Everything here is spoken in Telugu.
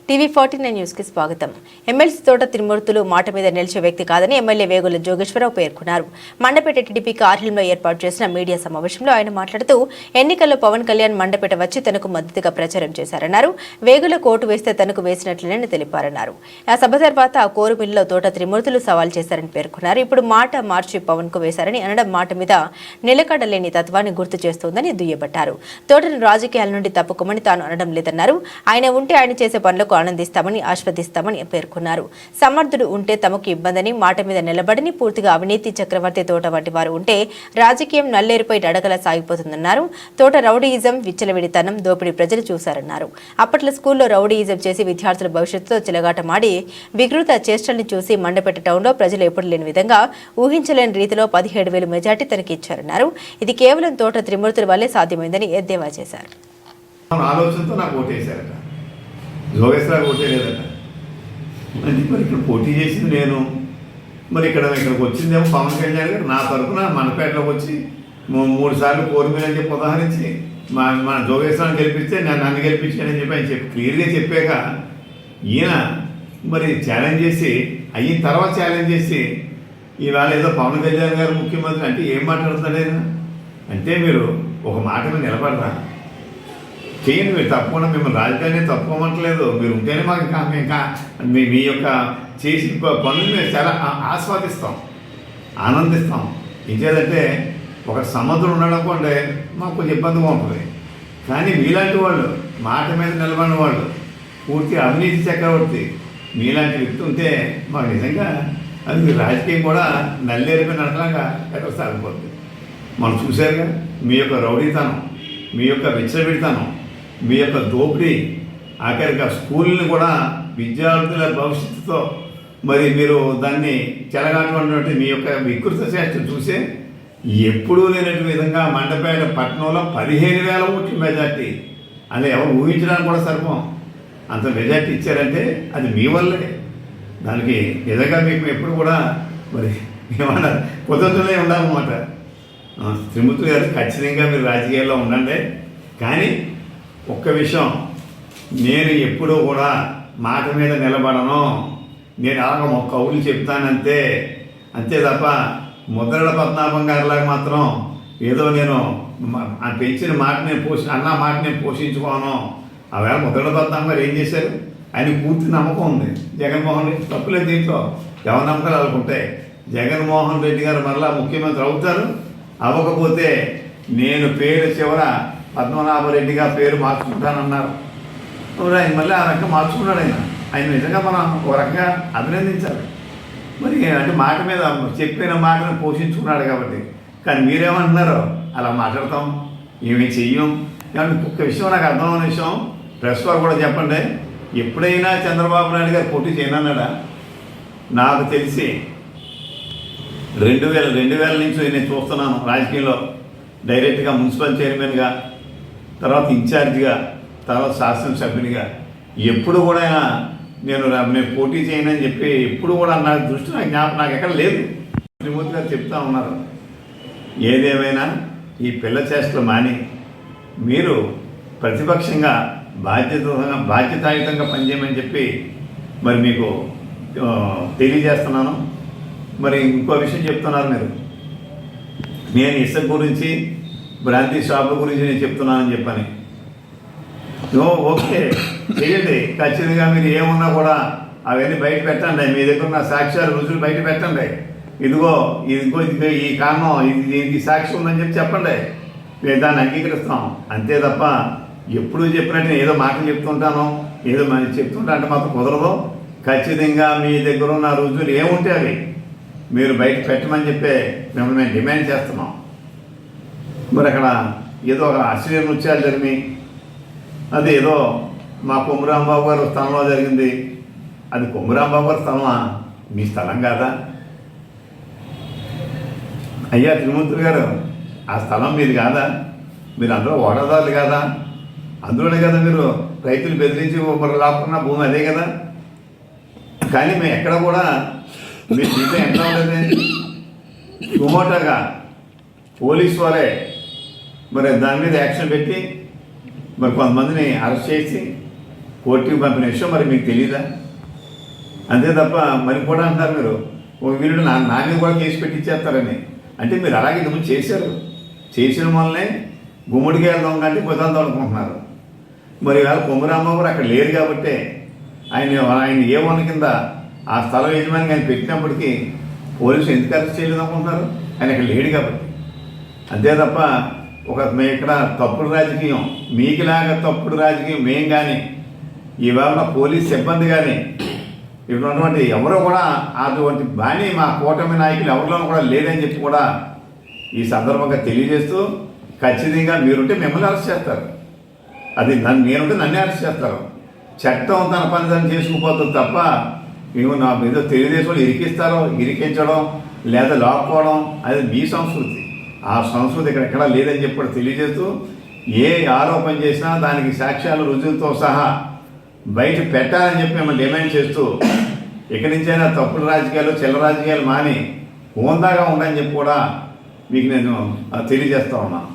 TV49 న్యూస్కి స్వాగతం. ఎమ్మెల్సీ తోట తిరుమూర్తులు మాట మీద నిలిచే వ్యక్తి కాదని ఎమ్మెల్యే వేగుల జోగేశ్వరరావు పేర్కొన్నారు. మండపేట టీడీపీ కార్యాలయంలో ఏర్పాటు చేసిన మీడియా సమావేశంలో ఆయన మాట్లాడుతూ ఎన్నికల్లో పవన్ కళ్యాణ్ మండపేట వచ్చి తనకు మద్దతుగా ప్రచారం చేశారన్నారు. వేగుల కోటు వేస్తే తనకు వేసినట్లేనని తెలిపారన్నారు. ఆ సభ తర్వాత కోరుమిల్లిలో తోట తిరుమూర్తులు సవాల్ చేశారని పేర్కొన్నారు. ఇప్పుడు మాట మార్చి పవన్ కు వేశారని అనడం మాట మీద నిలకడలేని తత్వాన్ని గుర్తు చేస్తోందని దుయ్యబట్టారు. తోటను రాజకీయాల నుండి తప్పుకోమని తాను అనడం లేదన్నారు. ఆయన ఉంటే ఆయన చేసే పనులకు ఆనందిస్తామని ఆస్వాదిస్తామని పేర్కొన్నారు. సమర్థుడు ఉంటే తమకు ఇబ్బందని మాట మీద నిలబడని పూర్తిగా అవినీతి చక్రవర్తి తోట వంటి వారు ఉంటే రాజకీయం నల్లేరుపై నడకలా సాగిపోతుందన్నారు. తోట రౌడీయిజం, విచ్చలవిడితనం, దోపిడీ ప్రజలు చూశారన్నారు. అప్పట్లో స్కూల్లో రౌడీయిజం చేసి విద్యార్థుల భవిష్యత్తుతో చిలగాటమాడి వికృత చేష్టల్ని చూసి మండపేట టౌన్లో ప్రజలు ఎప్పుడు లేని విధంగా ఊహించలేని రీతిలో 17,000 మెజార్టీ తనకి ఇచ్చారన్నారు. ఇది కేవలం తోట త్రిమూర్తుల వల్లే సాధ్యమైందని ఎద్దేవా చేశారు. జోగేశ్వరరావు కొట్టేలేదట. మరి ఇక్కడ పోటీ చేసింది నేను, మరి ఇక్కడికి వచ్చిందేమో పవన్ కళ్యాణ్ గారు నా తరఫున మండపేటలోకి వచ్చి 3 సార్లు కోరిమీలు అని చెప్పి ఉదాహరించి మన జోగేశ్వరాన్ని గెలిపిస్తే నన్ను గెలిపించానని చెప్పి ఆయన క్లియర్గా చెప్పాక ఈయన మరి ఛాలెంజ్ చేసి అయిన తర్వాత ఛాలెంజ్ చేసి ఈవేళ ఏదో పవన్ కళ్యాణ్ గారు ముఖ్యమంత్రి అంటే ఏం మాట్లాడుతున్నాడు అంటే మీరు ఒక మాట మీద నిలబడరా చేయండి. మీరు తప్పకుండా మిమ్మల్ని రాజకీయాన్ని తప్పుకోమంటలేదు. మీరు ఉంటేనే మాకు ఇంకా మీ యొక్క చేసిన పనులు మేము చాలా ఆస్వాదిస్తాం, ఆనందిస్తాం. ఇంకేదంటే ఒక సమర్థుడు ఉన్నాడనుకోండి మాకు కొంచెం ఇబ్బందిగా ఉంటుంది. కానీ మీలాంటి వాళ్ళు మాట మీద నిలబడిన వాళ్ళు పూర్తి అవినీతి చక్రవర్తి మీలాంటి వ్యక్తి ఉంటే మాకు నిజంగా అది మీ రాజకీయం కూడా నల్లేరిపోయి నడకలాగా ఎక్కడ సాగిపోతుంది. మనం చూశారుగా మీ యొక్క రౌడీతనం, మీ యొక్క విచ్చలవిడితనం, మీ యొక్క దోపిడీ, ఆఖరిగా స్కూల్ని కూడా విద్యార్థుల భవిష్యత్తుతో మరి మీరు దాన్ని చెలగాటటువంటి మీ యొక్క వికృత చేష్టం చూసే ఎప్పుడూ లేనటువంటి విధంగా మండపేట పట్టణంలో 15,000 ఓట్ల మెజార్టీ అలా ఎవరు ఊహించడానికి కూడా సరిపోం అంత మెజార్టీ ఇచ్చారంటే అది మీ వల్లే. దానికి నిజంగా మీకు ఎప్పుడు కూడా మరి ఏమన్నా కుదరతులే ఉండాలన్నమాట. త్రిమూర్తి గారు ఖచ్చితంగా మీరు రాజకీయాల్లో ఉండండి. కానీ ఒక్క విషయం, నేను ఎప్పుడూ కూడా మాట మీద నిలబడను. నేను అలాగ ఒక కౌలు చెప్తానంతే, అంతే తప్ప ముద్రల పద్మనాభం గారిలాగా మాత్రం ఏదో నేను పెంచిన మాట అన్న మాట నేను పోషించుకోను. ఆవేళ ముద్రల పద్మనాభం గారు ఏం చేశారు? ఆయన పూర్తి నమ్మకం ఉంది జగన్మోహన్ రెడ్డి. తప్పులేదు దీంట్లో, ఎవరి నమ్మకాలు అనుకుంటాయి. జగన్మోహన్ రెడ్డి గారు మరలా ముఖ్యమంత్రి అవుతారు. అవ్వకపోతే నేను పేరు చివర పద్మనాభరెడ్డిగా పేరు మార్చుకుంటానన్నారు. ఆయన మళ్ళీ ఆ రకంగా మార్చుకున్నాడు. ఆయన నిజంగా మనం ఒక రకంగా అభినందించాలి. మరి అంటే మాట మీద చెప్పిన మాటను పోషించుకున్నాడు కాబట్టి. కానీ మీరేమంటున్నారో అలా మాట్లాడతాం, ఏమీ చెయ్యం. ఒక్క విషయం నాకు అర్థమైన విషయం, ప్రెస్ వారు కూడా చెప్పండి, ఎప్పుడైనా చంద్రబాబు నాయుడు గారు పోటీ చేయనన్నాడా? నాకు తెలిసి 2000 నుంచి నేను చూస్తున్నాను రాజకీయంలో. డైరెక్ట్గా మున్సిపల్ చైర్మన్గా, తర్వాత ఇన్ఛార్జిగా, తర్వాత శాసనసభ్యునిగా ఎప్పుడు కూడా నేను పోటీ చేయనని చెప్పి ఎప్పుడు కూడా నా దృష్టి నాకు ఎక్కడ లేదు. త్రిమూర్తి గారు చెప్తా ఉన్నారు, ఏదేమైనా ఈ పిల్ల చేష్టలు మాని మీరు ప్రతిపక్షంగా బాధ్యతాయుతంగా పనిచేయమని చెప్పి మరి మీకు తెలియజేస్తున్నాను. మరి ఇంకో విషయం చెప్తున్నారు మీరు, నేను ఇసుక గురించి బ్రాంతి షాపుల గురించి నేను చెప్తున్నానని చెప్పని. ఓకే చేయండి, ఖచ్చితంగా మీరు ఏమున్నా కూడా అవన్నీ బయట పెట్టండి. మీ దగ్గర ఉన్న సాక్ష్యాలు రుజువులు బయట పెట్టండి. ఇదిగో ఈ కారణం దీనికి సాక్షి ఉందని చెప్పండి. మేము దాన్ని అంగీకరిస్తాం. అంతే తప్ప ఎప్పుడు చెప్పినట్టు నేను ఏదో మాటలు చెప్తుంటాను, ఏదో చెప్తుంటా అంటే మాత్రం కుదరదు. ఖచ్చితంగా మీ దగ్గర ఉన్న రుజువులు ఏముంటే అవి మీరు బయట పెట్టమని చెప్పే మిమ్మల్ని మేము డిమాండ్ చేస్తున్నాం. మరి అక్కడ ఏదో ఒక అశ్లీల నృత్యాలు జరిగినాయి, అది ఏదో మా కొమ్మురాంబాబు గారు స్థలంలో జరిగింది. అది కొమ్మురాంబాబు గారి స్థలమా? మీ స్థలం కాదా? అయ్యా త్రిమూర్తులు గారు, ఆ స్థలం మీది కాదా? మీరు అందులో ఓడదారులు కాదా? అందులోనే కదా మీరు రైతులు బెదిరించి లాక్కున్న భూమి అదే కదా. కానీ మేము ఎక్కడ కూడా మీరు జీతం ఎంత ఉండదు. సుమోటోగా పోలీసు వారే మరి దాని మీద యాక్షన్ పెట్టి మరి కొంతమందిని అరెస్ట్ చేసి కోర్టుకి పంపిన విషయం మరి మీకు తెలియదా? అంతే తప్ప మరి కూడా అంటారు మీరు వీళ్ళు నా మీద కూడా కేసు పెట్టించేస్తారని. అంటే మీరు అలాగే ఇంతకుముందు చేశారు. చేసిన వల్లనే గుమ్మడికాయలు దొంగ అంటే బుధాలు అనుకుంటున్నారు. మరి ఇవాళ కొమ్మరామ్మ గారు అక్కడ లేరు కాబట్టి ఆయన ఏ వన్ కింద ఆ స్థలం యజమానికి ఆయన పెట్టినప్పటికీ పోలీసులు ఎందుకు అరెస్ట్ చేయలేదు అనుకుంటున్నారు? ఆయన ఇక్కడ లేడు కాబట్టి. అంతే తప్ప ఇక్కడ తప్పుడు రాజకీయం, మీకులాగా తప్పుడు రాజకీయం మేం కానీ ఇవాళ పోలీస్ సిబ్బంది కానీ ఇక్కడ ఉన్నటువంటి ఎవరో కూడా అటువంటి బాణి మా కూటమి నాయకులు ఎవరిలోనూ కూడా లేదని చెప్పి కూడా ఈ సందర్భంగా తెలియజేస్తూ, ఖచ్చితంగా మీరుంటే మిమ్మల్ని అరెస్ట్ చేస్తారు. అది నేనుంటే నన్నే అరెస్ట్ చేస్తారు. చట్టం తన పని దాన్ని చేసుకుపోతుంది తప్ప మేము నా ఏదో తెలుగుదేశంలో ఇరికించడం లేదా లాక్కోవడం అది మీ సంస్కృతి. ఆ సంస్కృతి ఇక్కడ ఎక్కడా లేదని చెప్పి కూడా తెలియజేస్తూ, ఏ ఆరోపణ చేసినా దానికి సాక్ష్యాలు రుజువులతో సహా బయట పెట్టాలని చెప్పి మిమ్మల్ని డిమాండ్ చేస్తూ, ఇక్కడి నుంచైనా తప్పుడు రాజకీయాలు చిల్లర రాజకీయాలు మాని హోందాగా ఉండని చెప్పి కూడా మీకు నేను తెలియజేస్తా ఉన్నాను.